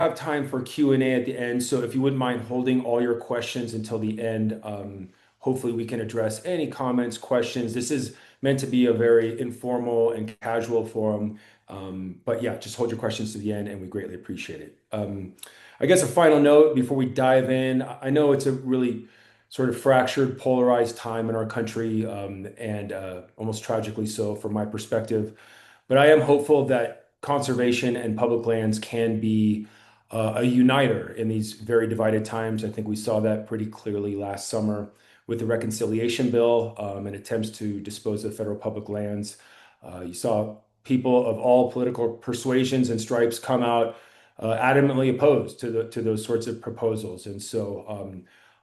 have time for Q&A at the end, so if you wouldn't mind holding all your questions until the end, hopefully we can address any comments, questions. This is meant to be a very informal and casual forum, but yeah, just hold your questions to the end, and we greatly appreciate it. I guess a final note before we dive in, I know it's a really sort of fractured, polarized time in our country, and almost tragically so from my perspective. But I am hopeful that conservation and public lands can be a uniter in these very divided times. I think we saw that pretty clearly last summer with the reconciliation bill and attempts to dispose of federal public lands. You saw people of all political persuasions and stripes come out adamantly opposed to those sorts of proposals. And so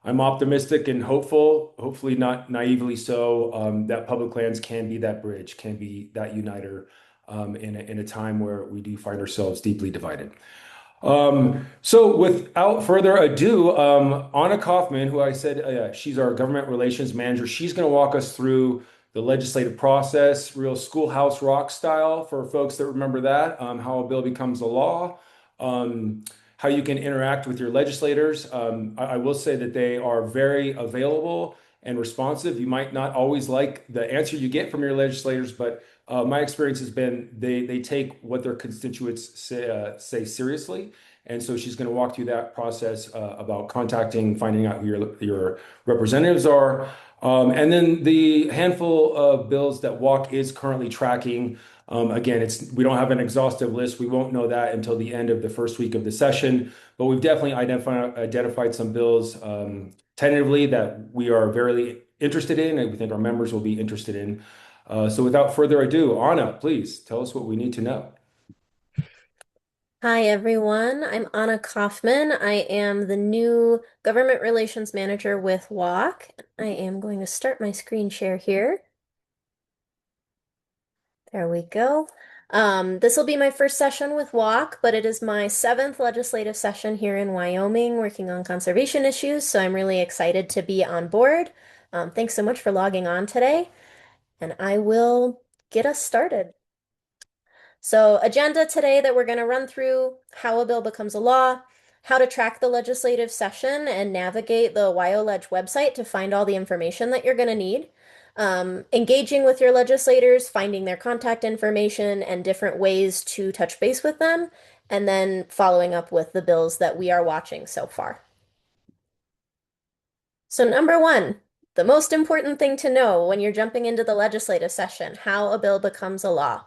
I'm optimistic and hopeful, hopefully not naively so, that public lands can be that bridge, can be that uniter in a time where we do find ourselves deeply divided. So without further ado, Anna Kaufman, who I said she's our government relations manager, she's going to walk us through the legislative process, real schoolhouse rock style for folks that remember that, how a bill becomes a law, how you can interact with your legislators. I will say that they are very available and responsive. You might not always like the answer you get from your legislators, but my experience has been they take what their constituents say seriously. And so she's going to walk through that process about contacting, finding out who your representatives are. And then the handful of bills that WALK is currently tracking. Again, we don't have an exhaustive list. We won't know that until the end of the first week of the session. But we've definitely identified some bills tentatively that we are very interested in, and we think our members will be interested in. So without further ado, Anna, please tell us what we need to know. Hi, everyone. I'm Anna Kaufman. I am the new Government Relations Manager with WAC. I am going to start my screen share here. There we go. This will be my first session with WAC, but it is my seventh legislative session here in Wyoming working on conservation issues, so I'm really excited to be on board. Thanks so much for logging on today, and I will get us started. So, agenda today that we're going to run through how a bill becomes a law, how to track the legislative session and navigate the WyoLeg website to find all the information that you're going to need, engaging with your legislators, finding their contact information and different ways to touch base with them, and then following up with the bills that we are watching so far. So, number one, the most important thing to know when you're jumping into the legislative session, how a bill becomes a law.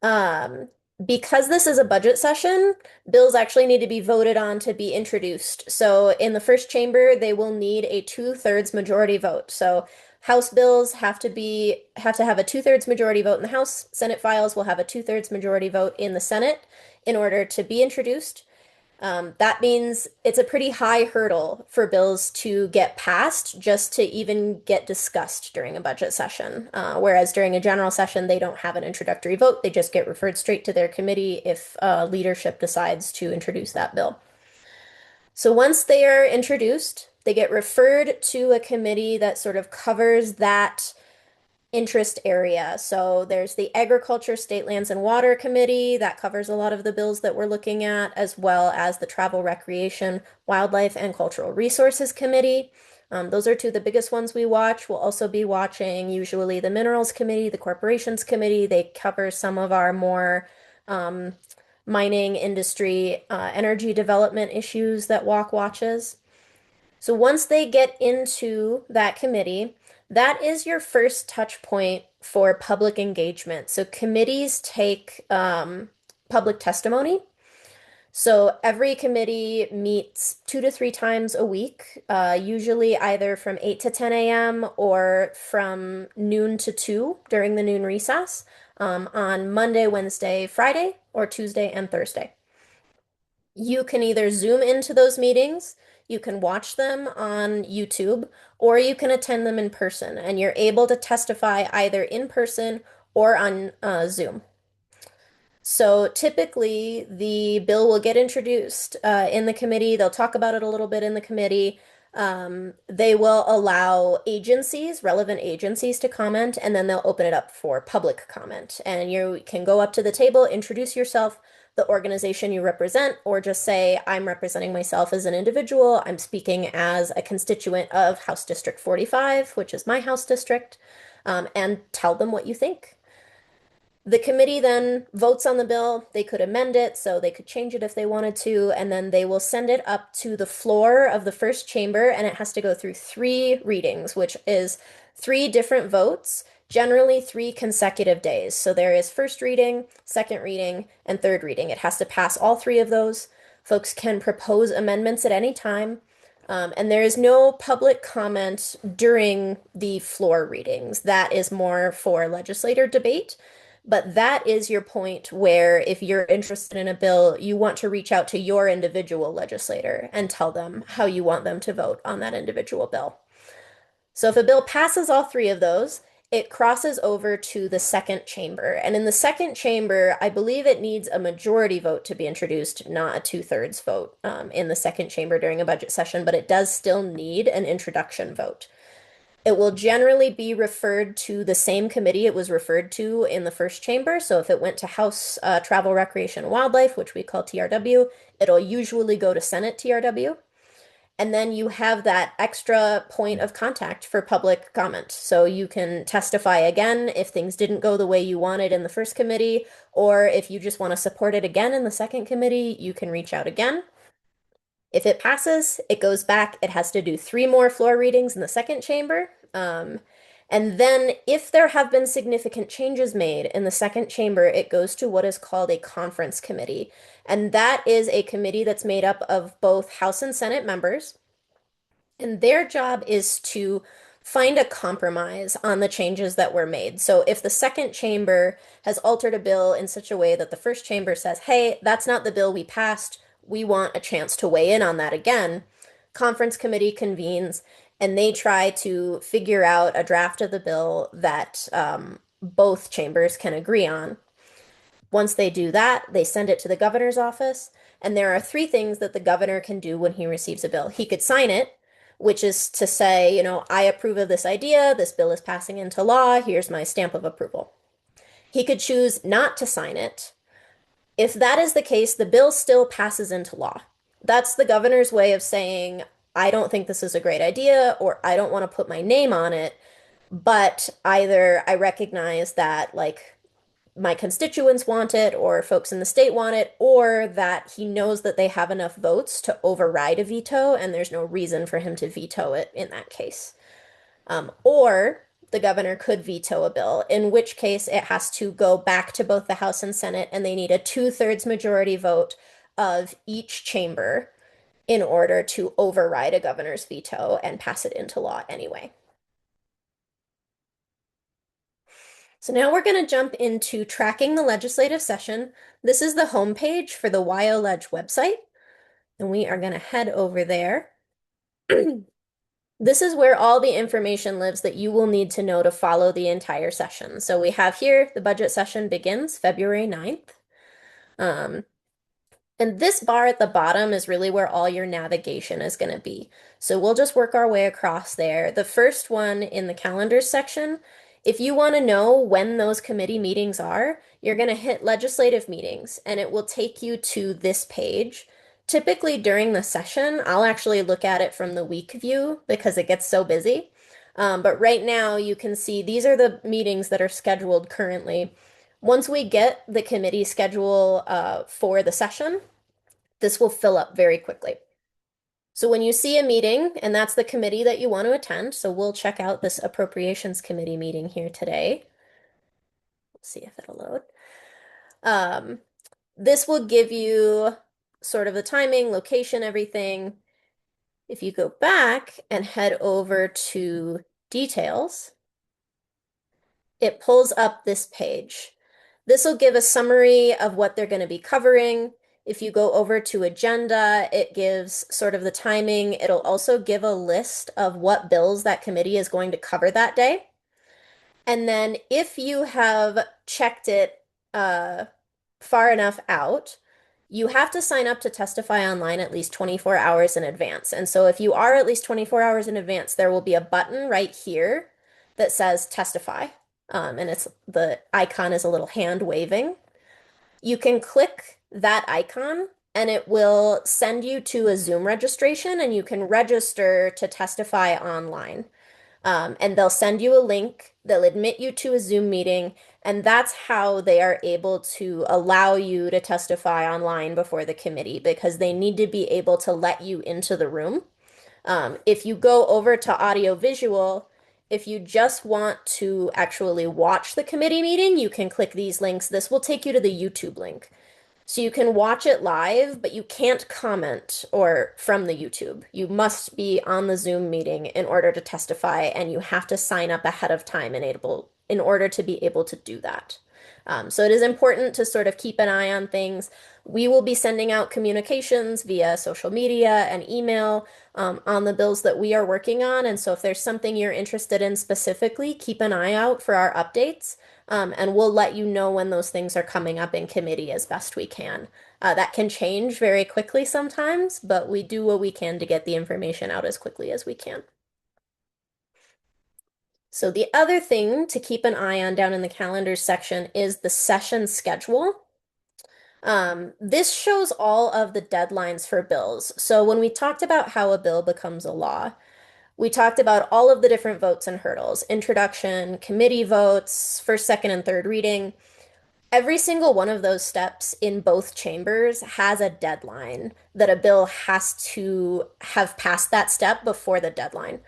Um, because this is a budget session, bills actually need to be voted on to be introduced. So in the first chamber, they will need a two-thirds majority vote. So House bills have to have a two-thirds majority vote in the House. Senate files will have a two-thirds majority vote in the Senate in order to be introduced. That means it's a pretty high hurdle for bills to get passed just to even get discussed during a budget session. Whereas during a general session, they don't have an introductory vote. They just get referred straight to their committee if leadership decides to introduce that bill. So once they are introduced, they get referred to a committee that sort of covers that interest area. So there's the Agriculture, State Lands and Water Committee that covers a lot of the bills that we're looking at, as well as the Travel, Recreation, Wildlife, and Cultural Resources Committee. Those are two of the biggest ones we watch. We'll also be watching usually the Minerals Committee, the Corporations Committee. They cover some of our more mining industry, energy development issues that WAC watches. So once they get into that committee, that is your first touch point for public engagement. So committees take public testimony. So every committee meets 2 to 3 times a week, usually either from 8 to 10 a.m. or from noon to 2 during the noon recess, on Monday, Wednesday, Friday, or Tuesday and Thursday. You can either Zoom into those meetings, you can watch them on YouTube, or you can attend them in person, and you're able to testify either in person or on Zoom. So typically, the bill will get introduced in the committee. They'll talk about it a little bit in the committee. They will allow agencies, relevant agencies, to comment, and then they'll open it up for public comment. And you can go up to the table, introduce yourself, the organization you represent, or just say, I'm representing myself as an individual. I'm speaking as a constituent of House District 45, which is my House district, and tell them what you think. The committee then votes on the bill. They could amend it, so they could change it if they wanted to, and then they will send it up to the floor of the first chamber, and it has to go through three readings, which is three different votes, generally 3 consecutive days. So there is first reading, second reading, and third reading. It has to pass all three of those. Folks can propose amendments at any time. And there is no public comment during the floor readings. That is more for legislator debate. But that is your point where if you're interested in a bill, you want to reach out to your individual legislator and tell them how you want them to vote on that individual bill. So if a bill passes all three of those, it crosses over to the second chamber. And in the second chamber, I believe it needs a majority vote to be introduced, not a 2/3 vote in the second chamber during a budget session, but it does still need an introduction vote. It will generally be referred to the same committee it was referred to in the first chamber. So if it went to House Travel, Recreation, and Wildlife, which we call TRW, it'll usually go to Senate TRW. And then you have that extra point of contact for public comment. So you can testify again if things didn't go the way you wanted in the first committee, or if you just want to support it again in the second committee, you can reach out again. If it passes, it goes back. It has to do 3 more floor readings in the second chamber. And then if there have been significant changes made in the second chamber, it goes to what is called a conference committee. And that is a committee that's made up of both House and Senate members. And their job is to find a compromise on the changes that were made. So if the second chamber has altered a bill in such a way that the first chamber says, hey, that's not the bill we passed, we want a chance to weigh in on that again, conference committee convenes and they try to figure out a draft of the bill that both chambers can agree on. Once they do that, they send it to the governor's office. And there are 3 things that the governor can do when he receives a bill. He could sign it, which is to say, I approve of this idea. This bill is passing into law. Here's my stamp of approval. He could choose not to sign it. If that is the case, the bill still passes into law. That's the governor's way of saying, I don't think this is a great idea, or I don't want to put my name on it, but either I recognize that, like, my constituents want it, or folks in the state want it, or that he knows that they have enough votes to override a veto, and there's no reason for him to veto it in that case. Or the governor could veto a bill, in which case it has to go back to both the House and Senate, and they need a 2/3 majority vote of each chamber in order to override a governor's veto and pass it into law anyway. So now we're going to jump into tracking the legislative session. This is the homepage for the WyoLeg website, and we are going to head over there. This is where all the information lives that you will need to know to follow the entire session. So we have here, the budget session begins February 9th. And this bar at the bottom is really where all your navigation is going to be. So we'll just work our way across there. The first one in the calendars section, if you want to know when those committee meetings are, you're going to hit legislative meetings and it will take you to this page. Typically during the session, I'll actually look at it from the week view because it gets so busy. But right now you can see these are the meetings that are scheduled currently. Once we get the committee schedule for the session, this will fill up very quickly. So when you see a meeting, and that's the committee that you want to attend, so we'll check out this Appropriations Committee meeting here today. Let's see if it'll load. This will give you sort of the timing, location, everything. If you go back and head over to details, it pulls up this page. This will give a summary of what they're going to be covering. If you go over to agenda, it gives sort of the timing. It'll also give a list of what bills that committee is going to cover that day. And then if you have checked it far enough out, you have to sign up to testify online at least 24 hours in advance. And so if you are at least 24 hours in advance, there will be a button right here that says testify. And the icon is a little hand waving. You can click that icon, and it will send you to a Zoom registration, and you can register to testify online. And they'll send you a link, they'll admit you to a Zoom meeting, and that's how they are able to allow you to testify online before the committee because they need to be able to let you into the room. If you go over to audio visual, if you just want to actually watch the committee meeting, you can click these links. This will take you to the YouTube link. So you can watch it live, but you can't comment or from the YouTube. You must be on the Zoom meeting in order to testify, and you have to sign up ahead of time in order to be able to do that. So it is important to sort of keep an eye on things. We will be sending out communications via social media and email on the bills that we are working on. And so if there's something you're interested in specifically, keep an eye out for our updates. And we'll let you know when those things are coming up in committee as best we can. That can change very quickly sometimes, but we do what we can to get the information out as quickly as we can. So the other thing to keep an eye on down in the calendars section is the session schedule. This shows all of the deadlines for bills. So when we talked about how a bill becomes a law, we talked about all of the different votes and hurdles, introduction, committee votes, first, second, and third reading. Every single one of those steps in both chambers has a deadline that a bill has to have passed that step before the deadline.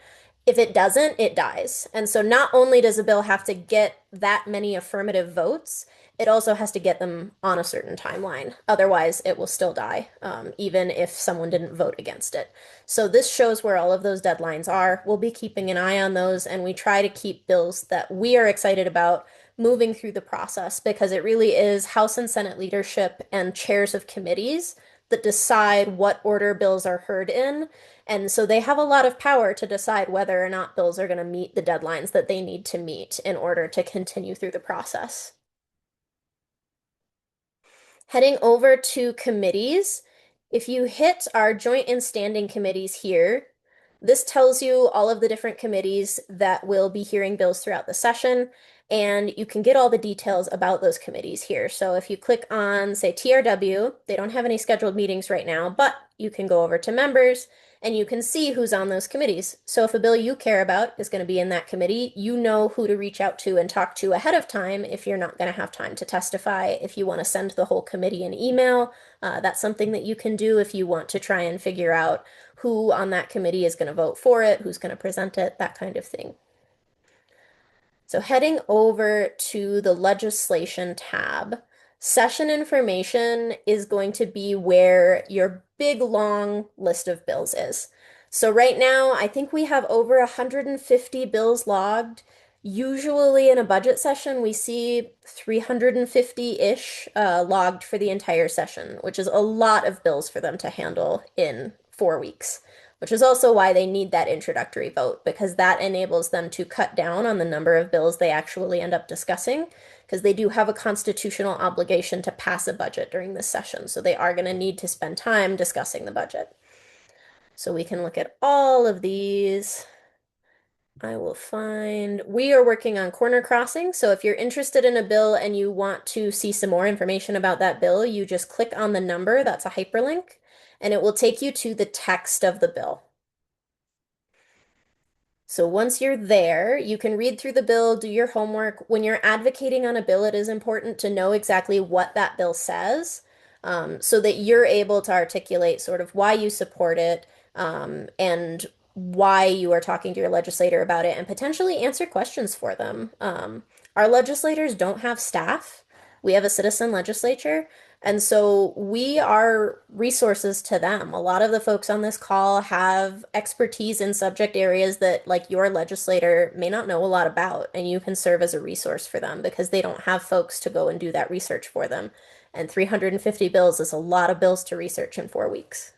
If it doesn't, it dies. And so not only does a bill have to get that many affirmative votes, it also has to get them on a certain timeline. Otherwise, it will still die, even if someone didn't vote against it. So this shows where all of those deadlines are. We'll be keeping an eye on those, and we try to keep bills that we are excited about moving through the process because it really is House and Senate leadership and chairs of committees that decide what order bills are heard in. And so they have a lot of power to decide whether or not bills are going to meet the deadlines that they need to meet in order to continue through the process. Heading over to committees, if you hit our joint and standing committees here, this tells you all of the different committees that will be hearing bills throughout the session, and you can get all the details about those committees here. So if you click on, say, TRW, they don't have any scheduled meetings right now, but you can go over to members and you can see who's on those committees. So if a bill you care about is going to be in that committee, you know who to reach out to and talk to ahead of time if you're not going to have time to testify. If you want to send the whole committee an email, that's something that you can do if you want to try and figure out who on that committee is going to vote for it, who's going to present it, that kind of thing. So heading over to the legislation tab, session information is going to be where your big long list of bills is. So right now, I think we have over 150 bills logged. Usually in a budget session, we see 350-ish logged for the entire session, which is a lot of bills for them to handle in 4 weeks, which is also why they need that introductory vote, because that enables them to cut down on the number of bills they actually end up discussing, because they do have a constitutional obligation to pass a budget during this session. So they are going to need to spend time discussing the budget. So we can look at all of these. I will find, we are working on corner crossing. So if you're interested in a bill and you want to see some more information about that bill, you just click on the number, that's a hyperlink, and it will take you to the text of the bill. So once you're there, you can read through the bill, do your homework. When you're advocating on a bill, it is important to know exactly what that bill says, so that you're able to articulate sort of why you support it, and why you are talking to your legislator about it, and potentially answer questions for them. Our legislators don't have staff. We have a citizen legislature. And so we are resources to them. A lot of the folks on this call have expertise in subject areas that, like, your legislator may not know a lot about, and you can serve as a resource for them because they don't have folks to go and do that research for them. And 350 bills is a lot of bills to research in 4 weeks.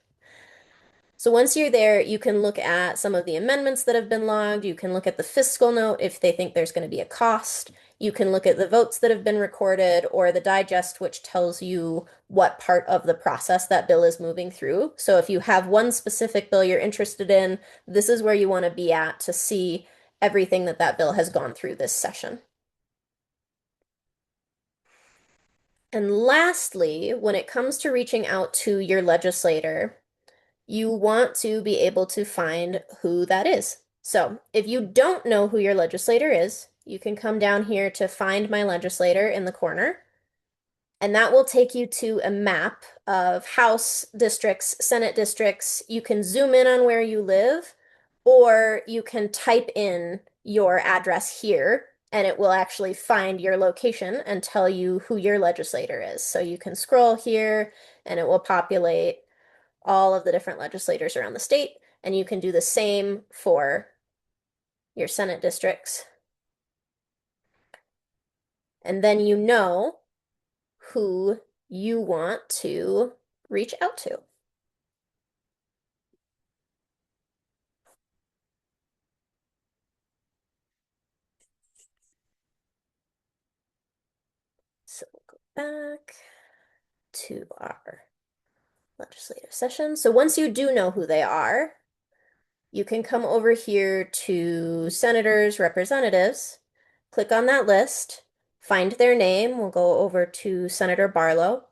So once you're there, you can look at some of the amendments that have been logged. You can look at the fiscal note if they think there's going to be a cost. You can look at the votes that have been recorded or the digest, which tells you what part of the process that bill is moving through. So if you have one specific bill you're interested in, this is where you want to be at to see everything that that bill has gone through this session. And lastly, when it comes to reaching out to your legislator, you want to be able to find who that is. So if you don't know who your legislator is, you can come down here to Find My Legislator in the corner, and that will take you to a map of House districts, Senate districts. You can zoom in on where you live, or you can type in your address here, and it will actually find your location and tell you who your legislator is. So you can scroll here, and it will populate all of the different legislators around the state, and you can do the same for your Senate districts. And then you know who you want to reach out to. So we'll go back to our legislative session. So once you do know who they are, you can come over here to senators, representatives, click on that list, find their name. We'll go over to Senator Barlow.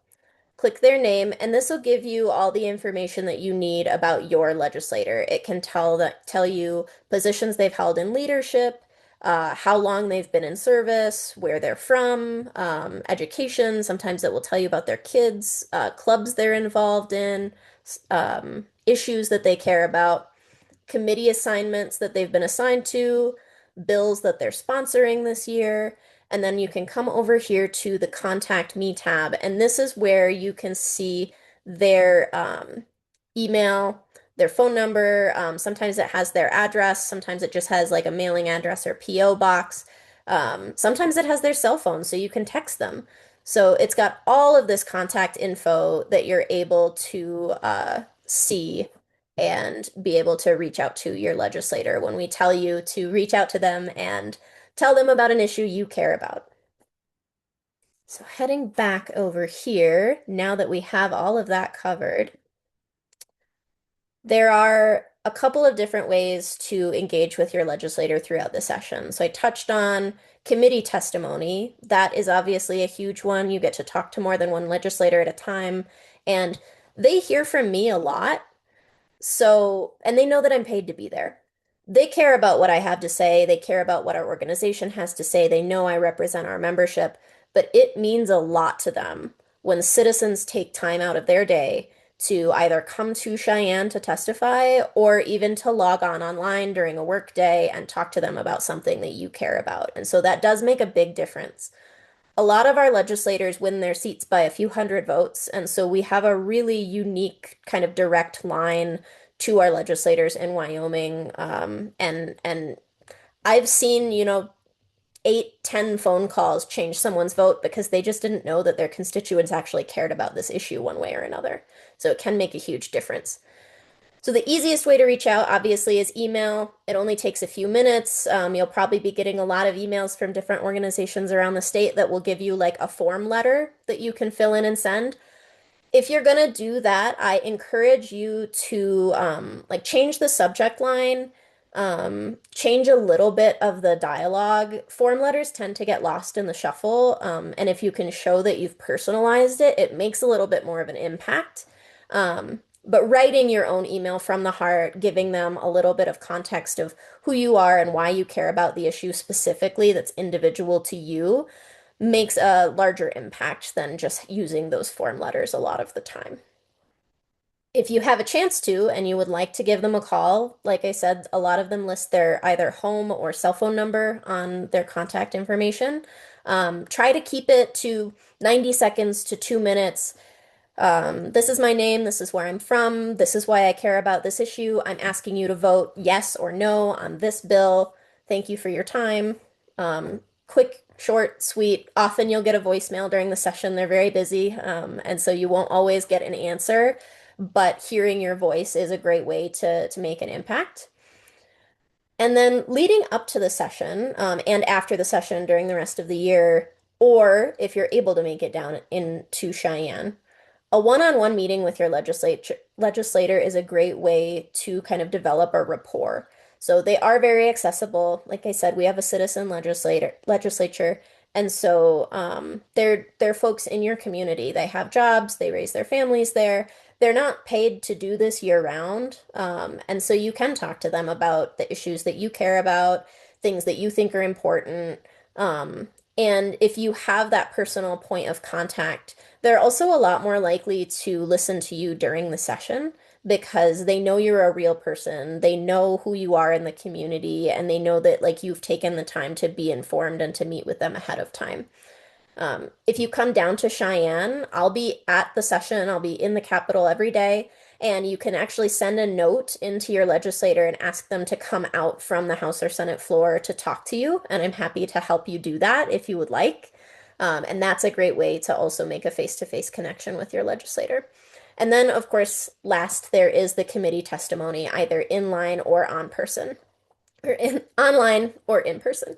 Click their name, and this will give you all the information that you need about your legislator. It can tell you positions they've held in leadership, how long they've been in service, where they're from, education. Sometimes it will tell you about their kids, clubs they're involved in, issues that they care about, committee assignments that they've been assigned to, bills that they're sponsoring this year. And then you can come over here to the Contact Me tab. And this is where you can see their email, their phone number. Sometimes it has their address. Sometimes it just has like a mailing address or PO box. Sometimes it has their cell phone, so you can text them. So it's got all of this contact info that you're able to see and be able to reach out to your legislator when we tell you to reach out to them and tell them about an issue you care about. So heading back over here, now that we have all of that covered, there are a couple of different ways to engage with your legislator throughout the session. So I touched on committee testimony. That is obviously a huge one. You get to talk to more than one legislator at a time, and they hear from me a lot. So, and they know that I'm paid to be there. They care about what I have to say. They care about what our organization has to say. They know I represent our membership, but it means a lot to them when citizens take time out of their day to either come to Cheyenne to testify or even to log on online during a work day and talk to them about something that you care about. And so that does make a big difference. A lot of our legislators win their seats by a few hundred votes, and so we have a really unique kind of direct line to our legislators in Wyoming. And I've seen, 8, 10 phone calls change someone's vote because they just didn't know that their constituents actually cared about this issue one way or another. So it can make a huge difference. So the easiest way to reach out, obviously, is email. It only takes a few minutes. You'll probably be getting a lot of emails from different organizations around the state that will give you like a form letter that you can fill in and send. If you're gonna do that, I encourage you to like change the subject line, change a little bit of the dialogue. Form letters tend to get lost in the shuffle, and if you can show that you've personalized it, it makes a little bit more of an impact. But writing your own email from the heart, giving them a little bit of context of who you are and why you care about the issue specifically that's individual to you makes a larger impact than just using those form letters a lot of the time. If you have a chance to and you would like to give them a call, like I said, a lot of them list their either home or cell phone number on their contact information. Try to keep it to 90 seconds to 2 minutes. This is my name. This is where I'm from. This is why I care about this issue. I'm asking you to vote yes or no on this bill. Thank you for your time. Quick, short, sweet. Often you'll get a voicemail during the session. They're very busy, and so you won't always get an answer, but hearing your voice is a great way to make an impact. And then leading up to the session, and after the session during the rest of the year, or if you're able to make it down into Cheyenne, a one-on-one meeting with your legislator is a great way to kind of develop a rapport. So they are very accessible. Like I said, we have a citizen legislature, And so they're folks in your community. They have jobs, they raise their families there. They're not paid to do this year round. And so you can talk to them about the issues that you care about, things that you think are important. Um, and if you have that personal point of contact, they're also a lot more likely to listen to you during the session because they know you're a real person. They know who you are in the community, and they know that like you've taken the time to be informed and to meet with them ahead of time. If you come down to Cheyenne, I'll be at the session. I'll be in the Capitol every day, and you can actually send a note into your legislator and ask them to come out from the House or Senate floor to talk to you. And I'm happy to help you do that if you would like. And that's a great way to also make a face-to-face connection with your legislator. And then, of course, last, there is the committee testimony, either in line or on person, or in online or in person.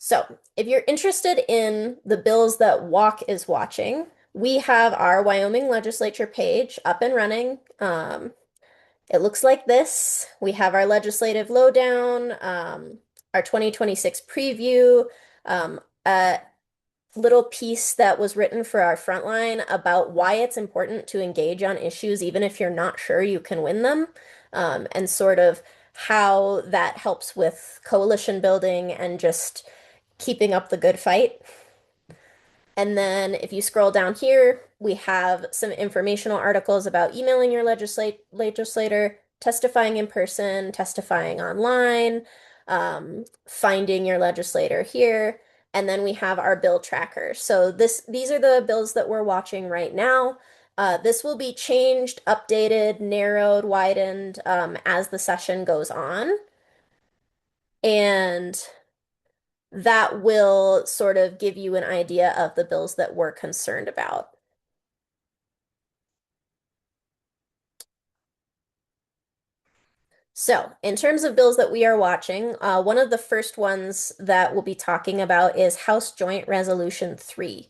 So, if you're interested in the bills that Walk is watching, we have our Wyoming legislature page up and running. It looks like this. We have our legislative lowdown, our 2026 preview, a little piece that was written for our frontline about why it's important to engage on issues, even if you're not sure you can win them, and sort of how that helps with coalition building and just keeping up the good fight. And then if you scroll down here, we have some informational articles about emailing your legislator, testifying in person, testifying online, finding your legislator here. And then we have our bill tracker. So these are the bills that we're watching right now. This will be changed, updated, narrowed, widened as the session goes on. And that will sort of give you an idea of the bills that we're concerned about. So, in terms of bills that we are watching, one of the first ones that we'll be talking about is House Joint Resolution 3.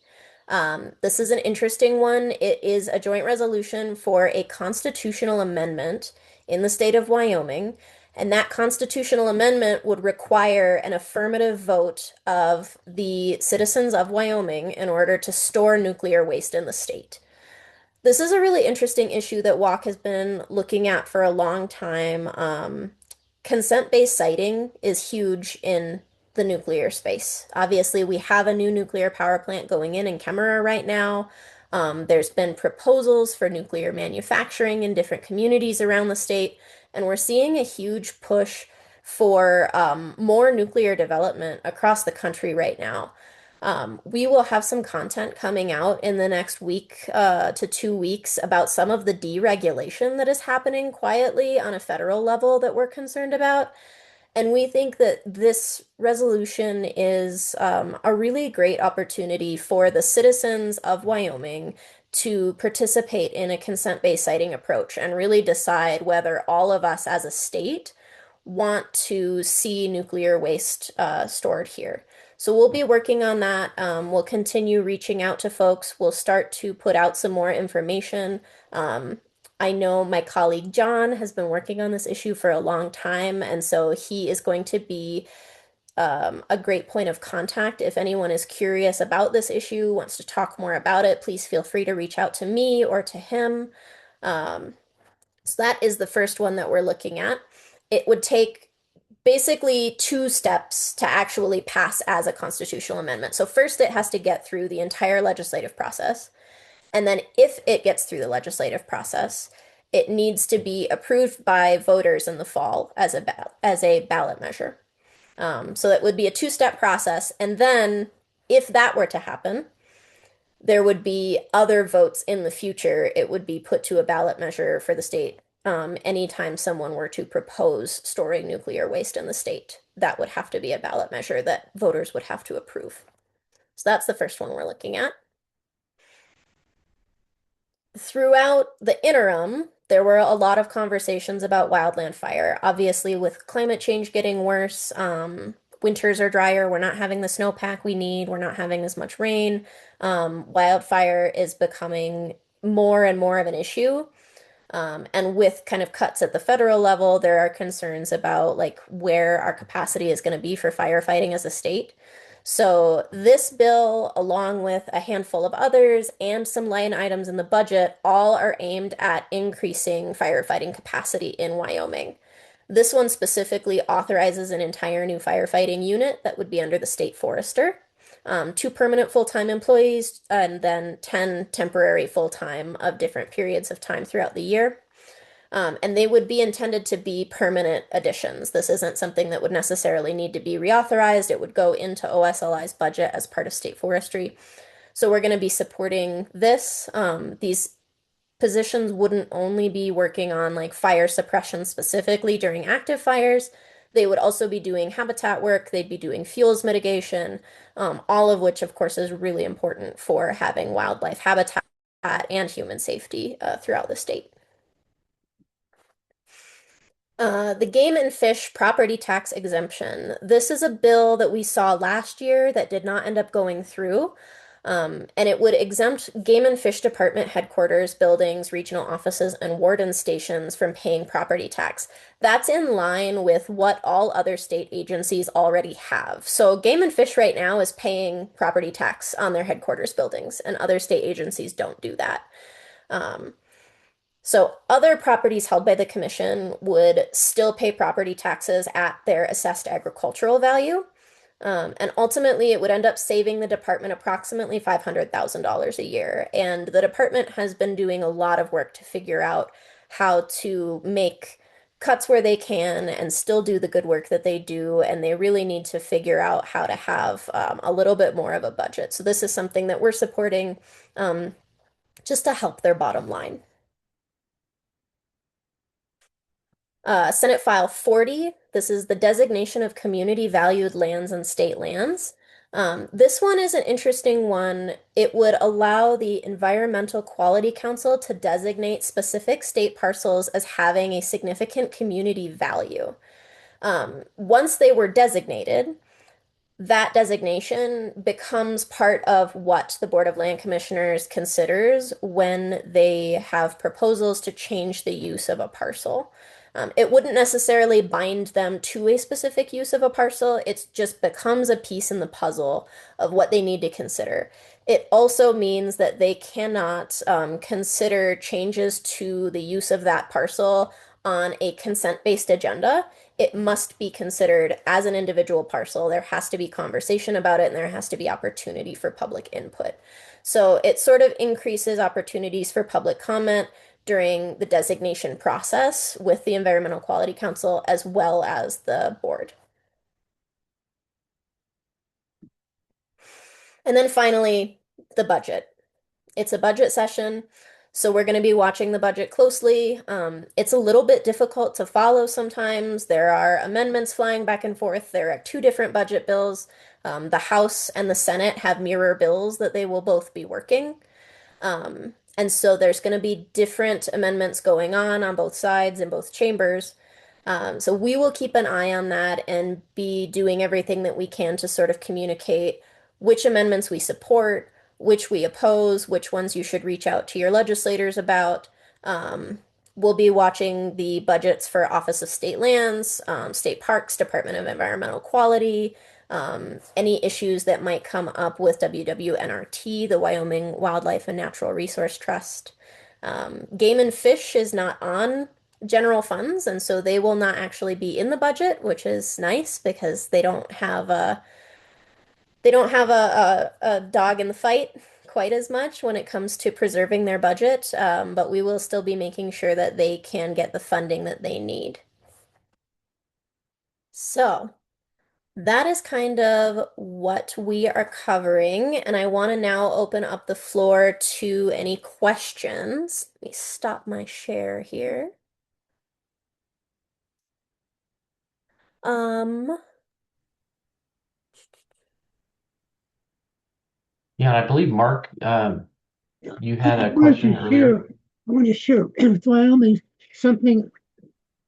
This is an interesting one. It is a joint resolution for a constitutional amendment in the state of Wyoming, and that constitutional amendment would require an affirmative vote of the citizens of Wyoming in order to store nuclear waste in the state. This is a really interesting issue that WAC has been looking at for a long time. Consent-based siting is huge in the nuclear space. Obviously, we have a new nuclear power plant going in Kemmerer right now. There's been proposals for nuclear manufacturing in different communities around the state, and we're seeing a huge push for more nuclear development across the country right now. We will have some content coming out in the next week to 2 weeks about some of the deregulation that is happening quietly on a federal level that we're concerned about. And we think that this resolution is a really great opportunity for the citizens of Wyoming to participate in a consent-based siting approach and really decide whether all of us as a state want to see nuclear waste stored here. So we'll be working on that. We'll continue reaching out to folks. We'll start to put out some more information. I know my colleague John has been working on this issue for a long time, and so he is going to be a great point of contact. If anyone is curious about this issue, wants to talk more about it, please feel free to reach out to me or to him. Um, so that is the first one that we're looking at. It would take basically 2 steps to actually pass as a constitutional amendment. So first, it has to get through the entire legislative process. And then if it gets through the legislative process, it needs to be approved by voters in the fall as a ballot measure. So that would be a 2-step process. And then if that were to happen, there would be other votes in the future. It would be put to a ballot measure for the state. Anytime someone were to propose storing nuclear waste in the state, that would have to be a ballot measure that voters would have to approve. So that's the first one we're looking at. Throughout the interim, there were a lot of conversations about wildland fire. Obviously, with climate change getting worse, winters are drier, we're not having the snowpack we need, we're not having as much rain. Wildfire is becoming more and more of an issue. And with kind of cuts at the federal level, there are concerns about like where our capacity is going to be for firefighting as a state. So this bill, along with a handful of others and some line items in the budget, all are aimed at increasing firefighting capacity in Wyoming. This one specifically authorizes an entire new firefighting unit that would be under the state forester, two permanent full-time employees, and then 10 temporary full-time of different periods of time throughout the year. And they would be intended to be permanent additions. This isn't something that would necessarily need to be reauthorized. It would go into OSLI's budget as part of state forestry. So we're going to be supporting this. These positions wouldn't only be working on like fire suppression specifically during active fires. They would also be doing habitat work. They'd be doing fuels mitigation, all of which, of course, is really important for having wildlife habitat and human safety throughout the state. The game and fish property tax exemption. This is a bill that we saw last year that did not end up going through. And it would exempt game and fish department headquarters, buildings, regional offices, and warden stations from paying property tax. That's in line with what all other state agencies already have. So game and fish right now is paying property tax on their headquarters buildings, and other state agencies don't do that. Um, so other properties held by the commission would still pay property taxes at their assessed agricultural value. And ultimately, it would end up saving the department approximately $500,000 a year. And the department has been doing a lot of work to figure out how to make cuts where they can and still do the good work that they do. And they really need to figure out how to have a little bit more of a budget. So this is something that we're supporting just to help their bottom line. Senate File 40, this is the designation of community valued lands and state lands. This one is an interesting one. It would allow the Environmental Quality Council to designate specific state parcels as having a significant community value. Once they were designated, that designation becomes part of what the Board of Land Commissioners considers when they have proposals to change the use of a parcel. It wouldn't necessarily bind them to a specific use of a parcel. It just becomes a piece in the puzzle of what they need to consider. It also means that they cannot consider changes to the use of that parcel on a consent-based agenda. It must be considered as an individual parcel. There has to be conversation about it, and there has to be opportunity for public input. So it sort of increases opportunities for public comment during the designation process with the Environmental Quality Council as well as the board. And then finally, the budget. It's a budget session, so we're going to be watching the budget closely. It's a little bit difficult to follow sometimes. There are amendments flying back and forth. There are two different budget bills. The House and the Senate have mirror bills that they will both be working. And so there's going to be different amendments going on both sides in both chambers. So we will keep an eye on that and be doing everything that we can to sort of communicate which amendments we support, which we oppose, which ones you should reach out to your legislators about. Um, we'll be watching the budgets for Office of State Lands, State Parks, Department of Environmental Quality, any issues that might come up with WWNRT, the Wyoming Wildlife and Natural Resource Trust. Game and Fish is not on general funds, and so they will not actually be in the budget, which is nice because they don't have a dog in the fight quite as much when it comes to preserving their budget, but we will still be making sure that they can get the funding that they need. So that is kind of what we are covering, and I want to now open up the floor to any questions. Let me stop my share here. Um, Yeah, I believe Mark, you had I a wanted question to share, earlier. I want to share with Wyoming something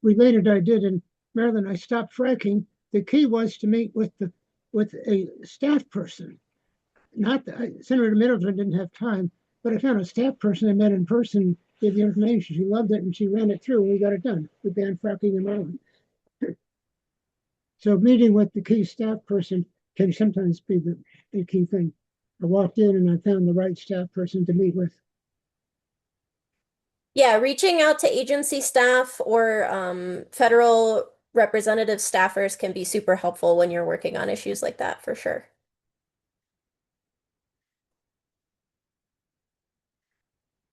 related I did in Maryland. I stopped fracking. The key was to meet with a staff person. Not Senator Middleton didn't have time, but I found a staff person I met in person gave the information. She loved it and she ran it through and we got it done. We banned fracking in Maryland. So meeting with the key staff person can sometimes be the key thing. I walked in and I found the right staff person to meet with. Yeah, reaching out to agency staff or federal representative staffers can be super helpful when you're working on issues like that, for sure.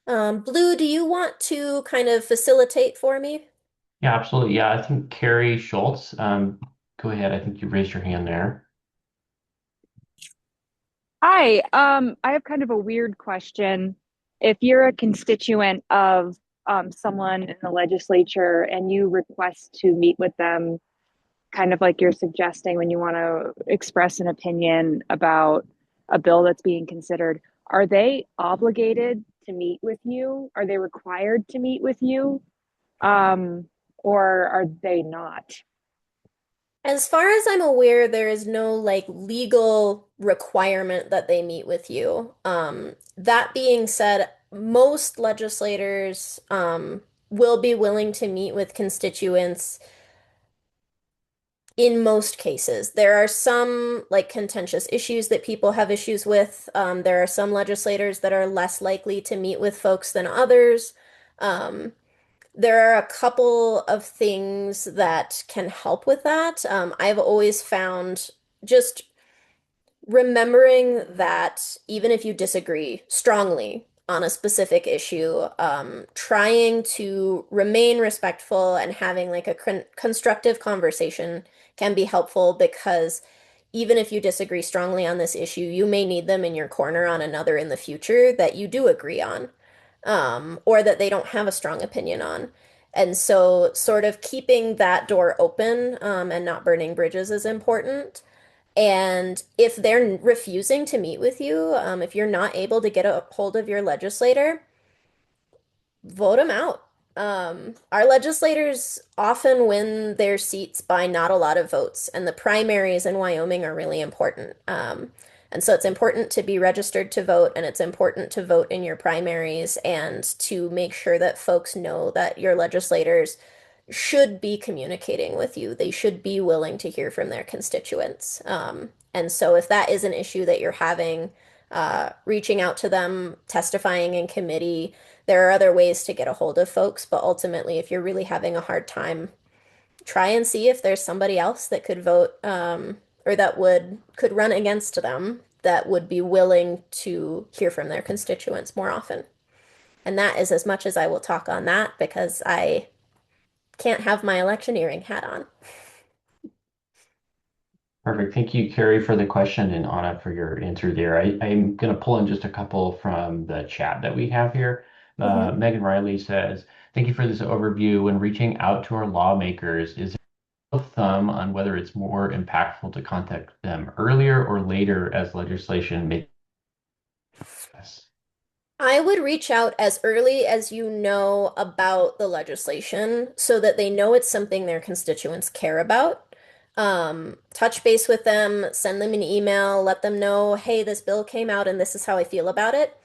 Blue, do you want to kind of facilitate for me? Yeah, absolutely. Yeah, I think Carrie Schultz, go ahead. I think you raised your hand there. Hi, I have kind of a weird question. If you're a constituent of someone in the legislature and you request to meet with them, kind of like you're suggesting when you want to express an opinion about a bill that's being considered, are they obligated to meet with you? Are they required to meet with you? Or are they not? As far as I'm aware, there is no like legal requirement that they meet with you. That being said, most legislators will be willing to meet with constituents in most cases. There are some like contentious issues that people have issues with. There are some legislators that are less likely to meet with folks than others. Um, there are a couple of things that can help with that. I've always found just remembering that even if you disagree strongly on a specific issue, trying to remain respectful and having like a constructive conversation can be helpful because even if you disagree strongly on this issue, you may need them in your corner on another in the future that you do agree on, or that they don't have a strong opinion on. And so, sort of keeping that door open, and not burning bridges is important. And if they're refusing to meet with you, if you're not able to get a hold of your legislator, vote them out. Our legislators often win their seats by not a lot of votes, and the primaries in Wyoming are really important. And so it's important to be registered to vote, and it's important to vote in your primaries and to make sure that folks know that your legislators should be communicating with you. They should be willing to hear from their constituents. And so if that is an issue that you're having, reaching out to them, testifying in committee, there are other ways to get a hold of folks, but ultimately, if you're really having a hard time, try and see if there's somebody else that could vote, or that would could run against them that would be willing to hear from their constituents more often. And that is as much as I will talk on that because I can't have my electioneering hat on. Perfect. Thank you, Carrie, for the question and Anna for your answer there. I'm going to pull in just a couple from the chat that we have here. Mhm. Megan Riley says, thank you for this overview. When reaching out to our lawmakers, is there a thumb on whether it's more impactful to contact them earlier or later as legislation makes? I would reach out as early as you know about the legislation so that they know it's something their constituents care about. Touch base with them, send them an email, let them know, hey, this bill came out and this is how I feel about it.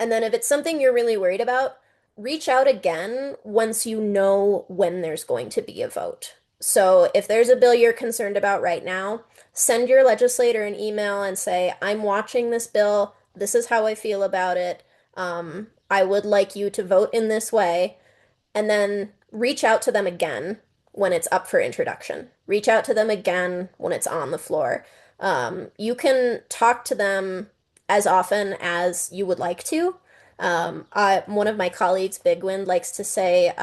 And then if it's something you're really worried about, reach out again once you know when there's going to be a vote. So if there's a bill you're concerned about right now, send your legislator an email and say, I'm watching this bill. This is how I feel about it. I would like you to vote in this way, and then reach out to them again when it's up for introduction. Reach out to them again when it's on the floor. You can talk to them as often as you would like to. One of my colleagues, Bigwind, likes to say,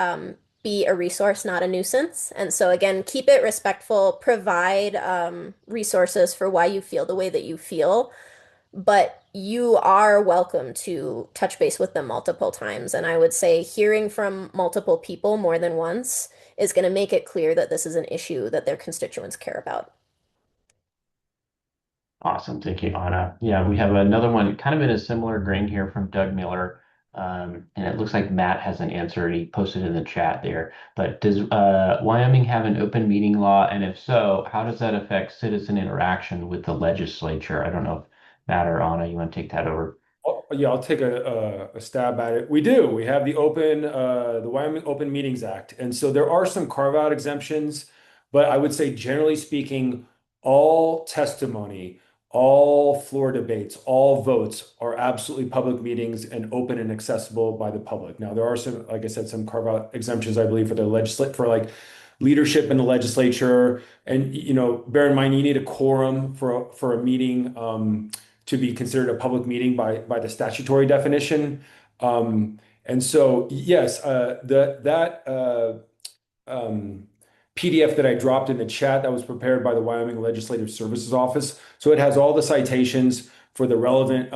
be a resource, not a nuisance. And so, again, keep it respectful, provide resources for why you feel the way that you feel, but you are welcome to touch base with them multiple times. And I would say hearing from multiple people more than once is going to make it clear that this is an issue that their constituents care about. Awesome. Thank you, Anna. Yeah, we have another one kind of in a similar grain here from Doug Miller. And it looks like Matt has an answer and he posted in the chat there. But does Wyoming have an open meeting law? And if so, how does that affect citizen interaction with the legislature? I don't know if Matt or Anna, you want to take that over? Oh, Yeah, I'll take a stab at it. We do. We have the Wyoming Open Meetings Act. And so there are some carve-out exemptions, but I would say generally speaking, all testimony, all floor debates, all votes are absolutely public meetings and open and accessible by the public. Now, there are some, like I said, some carve-out exemptions, I believe, for like leadership in the legislature. And, bear in mind, you need a quorum for a meeting. To be considered a public meeting by the statutory definition. And so, yes, that PDF that I dropped in the chat that was prepared by the Wyoming Legislative Services Office. So it has all the citations for the relevant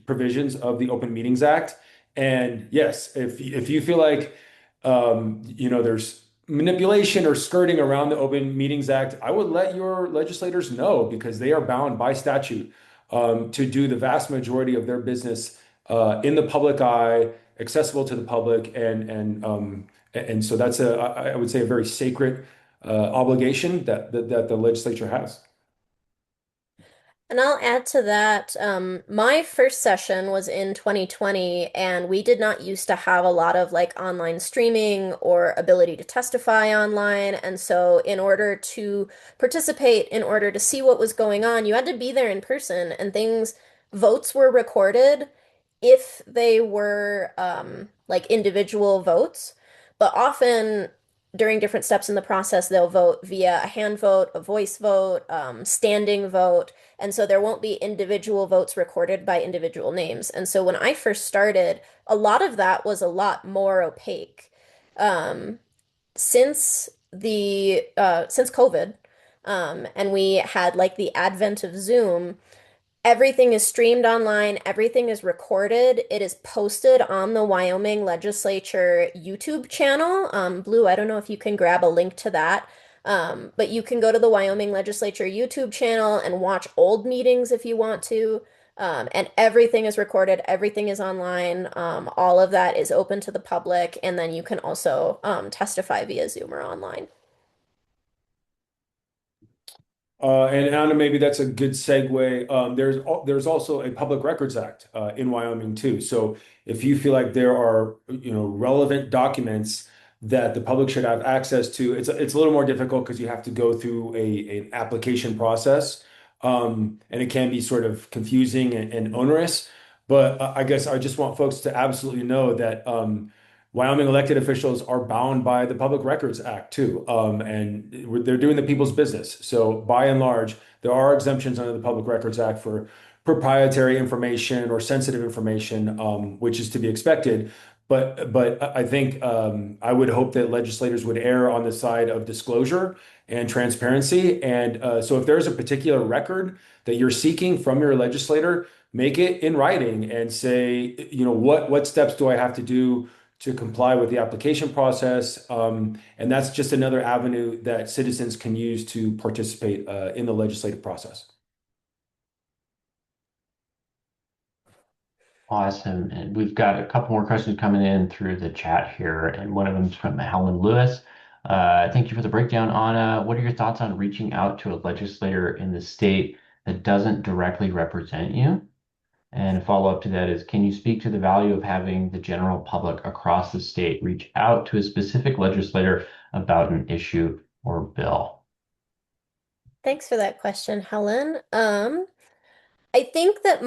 provisions of the Open Meetings Act. And yes, if you feel like there's manipulation or skirting around the Open Meetings Act, I would let your legislators know because they are bound by statute to do the vast majority of their business in the public eye, accessible to the public, and so that's I would say a very sacred obligation that the legislature has. And I'll add to that, my first session was in 2020, and we did not used to have a lot of like online streaming or ability to testify online. And so, in order to participate, in order to see what was going on, you had to be there in person, and votes were recorded if they were like individual votes. But often during different steps in the process, they'll vote via a hand vote, a voice vote, standing vote. And so there won't be individual votes recorded by individual names. And so when I first started, a lot of that was a lot more opaque. Um, since COVID, and we had like the advent of Zoom, everything is streamed online, everything is recorded. It is posted on the Wyoming Legislature YouTube channel. Blue, I don't know if you can grab a link to that. But you can go to the Wyoming Legislature YouTube channel and watch old meetings if you want to. And everything is recorded, everything is online. All of that is open to the public, and then you can also testify via Zoom or online. And Anna, maybe that's a good segue. There's also a Public Records Act in Wyoming too. So if you feel like there are relevant documents that the public should have access to, it's a little more difficult because you have to go through an application process, and it can be sort of confusing and onerous. But I guess I just want folks to absolutely know that Wyoming elected officials are bound by the Public Records Act too, and they're doing the people's business. So by and large, there are exemptions under the Public Records Act for proprietary information or sensitive information, which is to be expected. But I think I would hope that legislators would err on the side of disclosure and transparency. And so if there's a particular record that you're seeking from your legislator, make it in writing and say, what steps do I have to do to comply with the application process. And that's just another avenue that citizens can use to participate in the legislative process. Awesome. And we've got a couple more questions coming in through the chat here, and one of them is from Helen Lewis. Thank you for the breakdown, Anna. What are your thoughts on reaching out to a legislator in the state that doesn't directly represent you? And a follow-up to that is, can you speak to the value of having the general public across the state reach out to a specific legislator about an issue or bill? Thanks for that question, Helen. I think that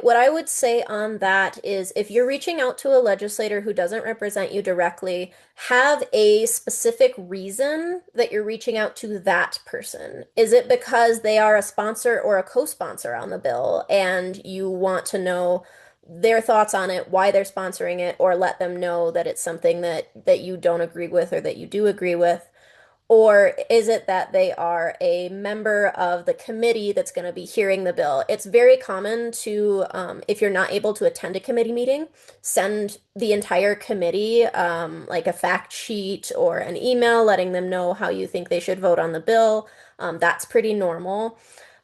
what I would say on that is if you're reaching out to a legislator who doesn't represent you directly, have a specific reason that you're reaching out to that person. Is it because they are a sponsor or a co-sponsor on the bill and you want to know their thoughts on it, why they're sponsoring it, or let them know that it's something that you don't agree with or that you do agree with? Or is it that they are a member of the committee that's going to be hearing the bill? It's very common to, if you're not able to attend a committee meeting, send the entire committee like a fact sheet or an email letting them know how you think they should vote on the bill. That's pretty normal.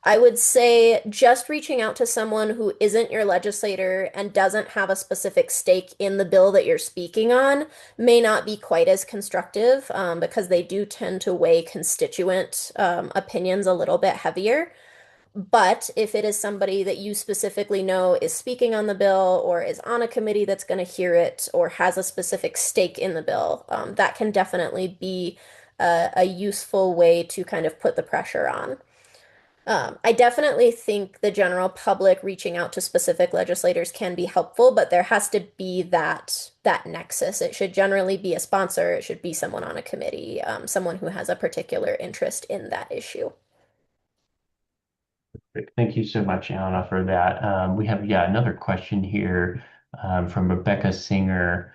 I would say just reaching out to someone who isn't your legislator and doesn't have a specific stake in the bill that you're speaking on may not be quite as constructive because they do tend to weigh constituent opinions a little bit heavier. But if it is somebody that you specifically know is speaking on the bill or is on a committee that's going to hear it or has a specific stake in the bill, that can definitely be a useful way to kind of put the pressure on. I definitely think the general public reaching out to specific legislators can be helpful, but there has to be that nexus. It should generally be a sponsor. It should be someone on a committee, someone who has a particular interest in that issue. Great. Thank you so much, Anna, for that. We have, yeah, another question here from Rebecca Singer.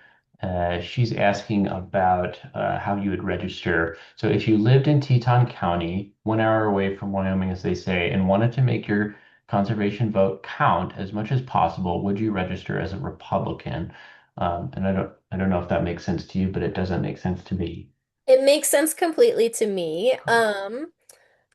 She's asking about how you would register. So if you lived in Teton County, 1 hour away from Wyoming, as they say, and wanted to make your conservation vote count as much as possible, would you register as a Republican? And I don't know if that makes sense to you, but it doesn't make sense to me. It makes sense completely to me.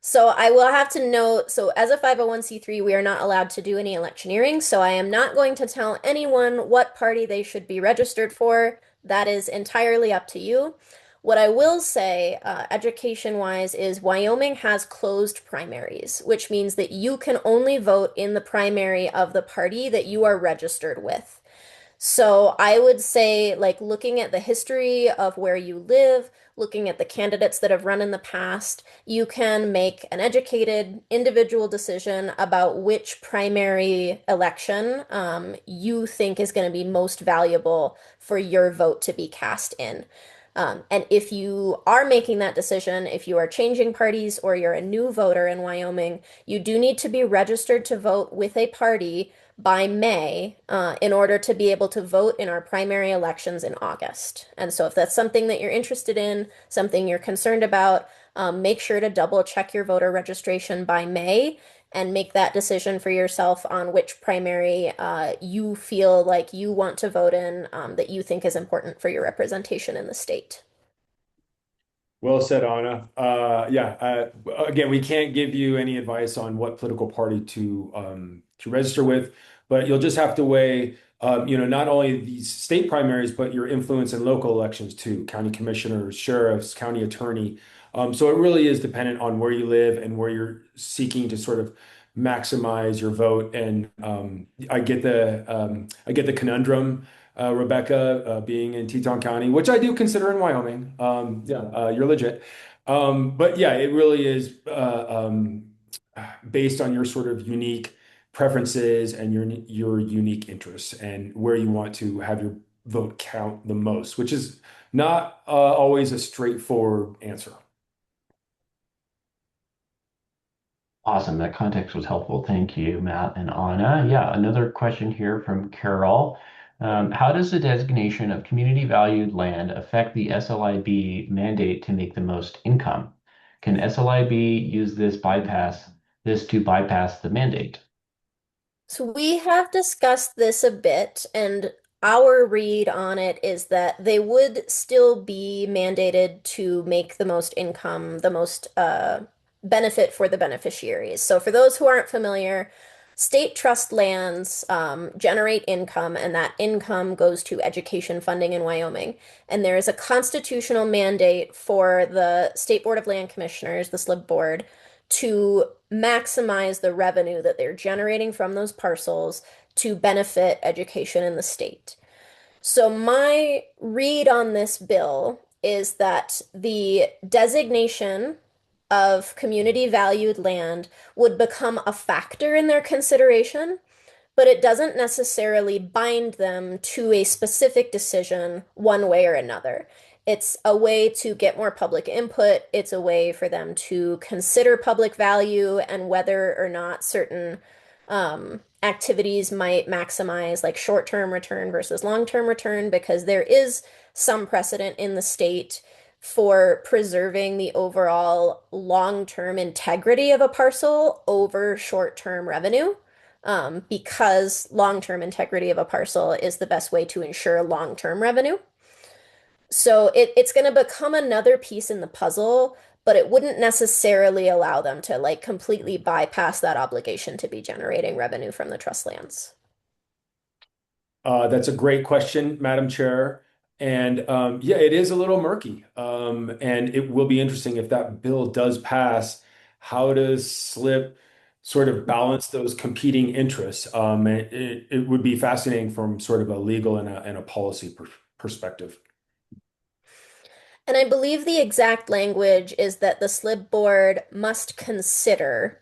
So I will have to note, so as a 501(c)(3), we are not allowed to do any electioneering, so I am not going to tell anyone what party they should be registered for. That is entirely up to you. What I will say, education-wise, is Wyoming has closed primaries, which means that you can only vote in the primary of the party that you are registered with. So I would say, like, looking at the history of where you live, looking at the candidates that have run in the past, you can make an educated individual decision about which primary election you think is going to be most valuable for your vote to be cast in. And if you are making that decision, if you are changing parties or you're a new voter in Wyoming, you do need to be registered to vote with a party by May in order to be able to vote in our primary elections in August. And so if that's something that you're interested in, something you're concerned about, make sure to double check your voter registration by May and make that decision for yourself on which primary you feel like you want to vote in that you think is important for your representation in the state. Well said, Anna. Yeah. Again, we can't give you any advice on what political party to register with, but you'll just have to weigh, not only these state primaries, but your influence in local elections too, county commissioners, sheriffs, county attorney. So it really is dependent on where you live and where you're seeking to sort of maximize your vote. And I get the conundrum, Rebecca, being in Teton County, which I do consider in Wyoming. Yeah, you're legit. But yeah, it really is based on your sort of unique preferences and your unique interests and where you want to have your vote count the most, which is not always a straightforward answer. Awesome. That context was helpful. Thank you, Matt and Anna. Yeah, another question here from Carol. How does the designation of community valued land affect the SLIB mandate to make the most income? Can SLIB use this to bypass the mandate? So we have discussed this a bit, and our read on it is that they would still be mandated to make the most income, the most benefit for the beneficiaries. So for those who aren't familiar, state trust lands generate income, and that income goes to education funding in Wyoming. And there is a constitutional mandate for the State Board of Land Commissioners, the SLIB board, to maximize the revenue that they're generating from those parcels to benefit education in the state. So my read on this bill is that the designation of community valued land would become a factor in their consideration, but it doesn't necessarily bind them to a specific decision one way or another. It's a way to get more public input. It's a way for them to consider public value and whether or not certain activities might maximize like short-term return versus long-term return, because there is some precedent in the state for preserving the overall long-term integrity of a parcel over short-term revenue, because long-term integrity of a parcel is the best way to ensure long-term revenue. So it's going to become another piece in the puzzle, but it wouldn't necessarily allow them to like completely bypass that obligation to be generating revenue from the trust lands. That's a great question, Madam Chair. And yeah, it is a little murky. And it will be interesting if that bill does pass. How does SLIP sort of balance those competing interests. It would be fascinating from sort of a legal and a policy perspective. And I believe the exact language is that the SLIB board must consider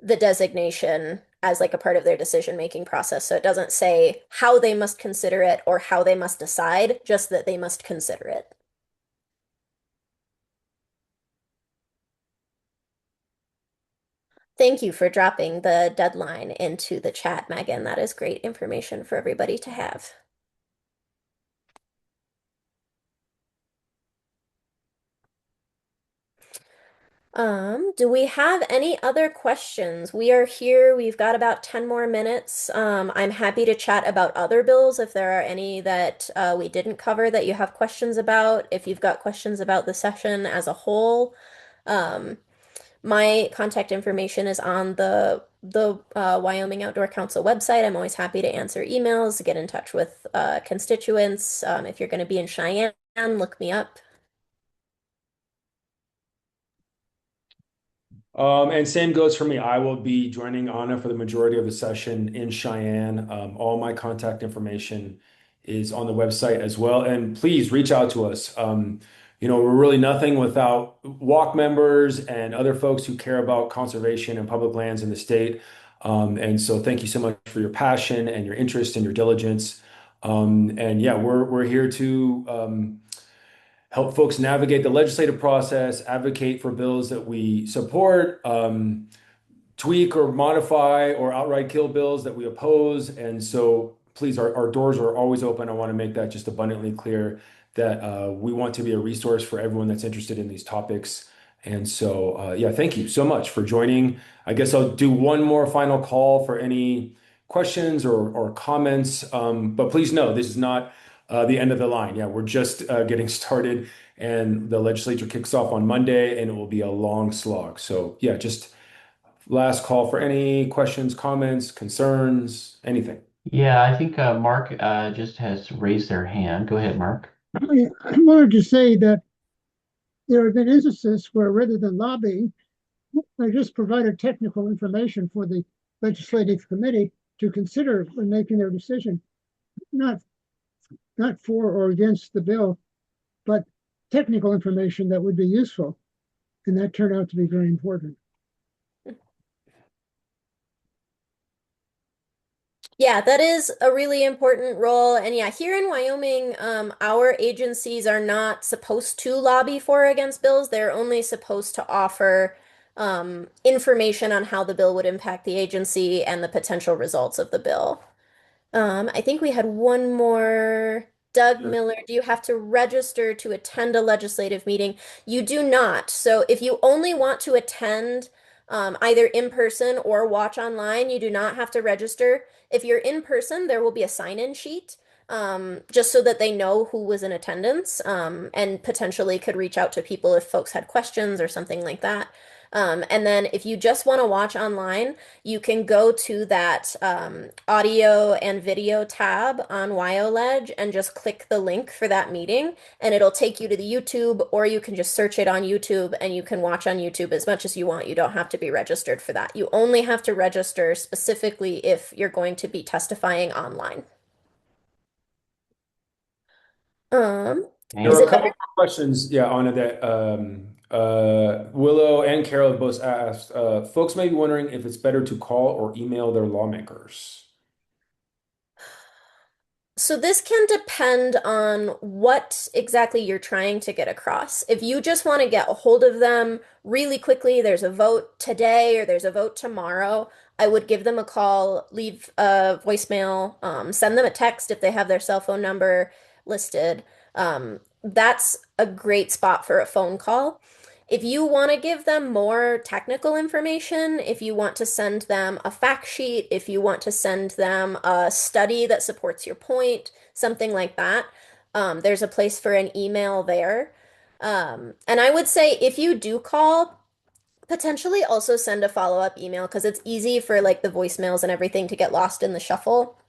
the designation as like a part of their decision-making process. So it doesn't say how they must consider it or how they must decide, just that they must consider it. Thank you for dropping the deadline into the chat, Megan. That is great information for everybody to have. Do we have any other questions? We are here. We've got about 10 more minutes. I'm happy to chat about other bills if there are any that we didn't cover that you have questions about. If you've got questions about the session as a whole, um, my contact information is on the Wyoming Outdoor Council website. I'm always happy to answer emails, get in touch with constituents. If you're going to be in Cheyenne, look me up. And same goes for me. I will be joining Anna for the majority of the session in Cheyenne. All my contact information is on the website as well. And please reach out to us. We're really nothing without walk members and other folks who care about conservation and public lands in the state. And so thank you so much for your passion and your interest and your diligence. And yeah, we're here to help folks navigate the legislative process, advocate for bills that we support, tweak or modify or outright kill bills that we oppose. And so please, our doors are always open. I want to make that just abundantly clear that we want to be a resource for everyone that's interested in these topics. And so, yeah, thank you so much for joining. I guess I'll do one more final call for any questions or comments. But please know this is not the end of the line. Yeah, we're just getting started, and the legislature kicks off on Monday, and it will be a long slog. So, yeah, just last call for any questions, comments, concerns, anything. Yeah, I think Mark just has raised their hand. Go ahead, Mark. I wanted to say that there have been instances where rather than lobbying, they just provided technical information for the legislative committee to consider when making their decision, not not for or against the bill, but technical information that would be useful. And that turned out to be very important. Yeah, that is a really important role. And yeah, here in Wyoming, our agencies are not supposed to lobby for or against bills. They're only supposed to offer information on how the bill would impact the agency and the potential results of the bill. I think we had one more. Doug Miller, do you have to register to attend a legislative meeting? You do not. So if you only want to attend either in person or watch online, you do not have to register. If you're in person, there will be a sign-in sheet just so that they know who was in attendance and potentially could reach out to people if folks had questions or something like that. And then if you just want to watch online, you can go to that audio and video tab on WyoLedge and just click the link for that meeting, and it'll take you to the YouTube, or you can just search it on YouTube and you can watch on YouTube as much as you want. You don't have to be registered for that. You only have to register specifically if you're going to be testifying online. There Is are a it couple better? of questions, yeah, Anna, that Willow and Carol have both asked. Folks may be wondering if it's better to call or email their lawmakers. So this can depend on what exactly you're trying to get across. If you just want to get a hold of them really quickly, there's a vote today or there's a vote tomorrow, I would give them a call, leave a voicemail, send them a text if they have their cell phone number listed. That's a great spot for a phone call. If you want to give them more technical information, if you want to send them a fact sheet, if you want to send them a study that supports your point, something like that, there's a place for an email there. And I would say if you do call, potentially also send a follow-up email because it's easy for like the voicemails and everything to get lost in the shuffle.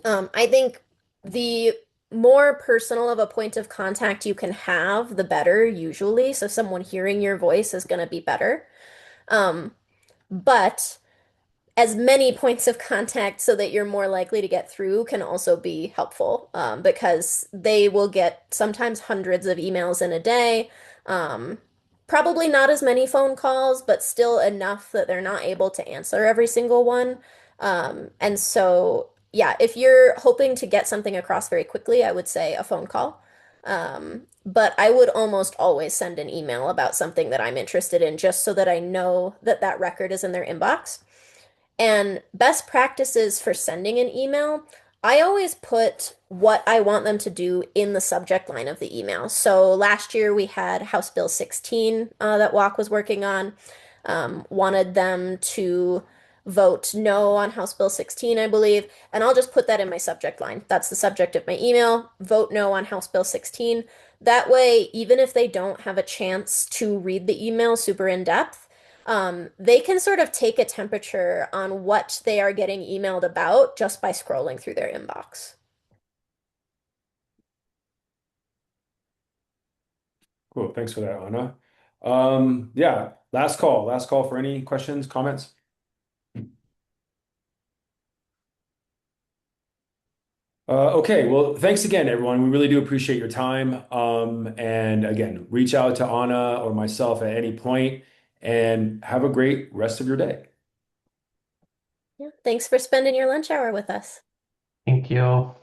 I think the more personal of a point of contact you can have, the better, usually. So someone hearing your voice is going to be better. Um, But as many points of contact so that you're more likely to get through can also be helpful, because they will get sometimes hundreds of emails in a day. Um, Probably not as many phone calls, but still enough that they're not able to answer every single one. And so, yeah, if you're hoping to get something across very quickly, I would say a phone call. But I would almost always send an email about something that I'm interested in just so that I know that that record is in their inbox. And best practices for sending an email, I always put what I want them to do in the subject line of the email. So last year we had House Bill 16 that WAC was working on. Wanted them to vote no on House Bill 16, I believe. And I'll just put that in my subject line. That's the subject of my email. Vote no on House Bill 16. That way, even if they don't have a chance to read the email super in depth, they can sort of take a temperature on what they are getting emailed about just by scrolling through their inbox. Cool. Thanks for that, Anna. Yeah, last call. Last call for any questions, comments? Okay, well, thanks again, everyone. We really do appreciate your time. And again, reach out to Anna or myself at any point, and have a great rest of your day. Yeah, thanks for spending your lunch hour with us. Thank you.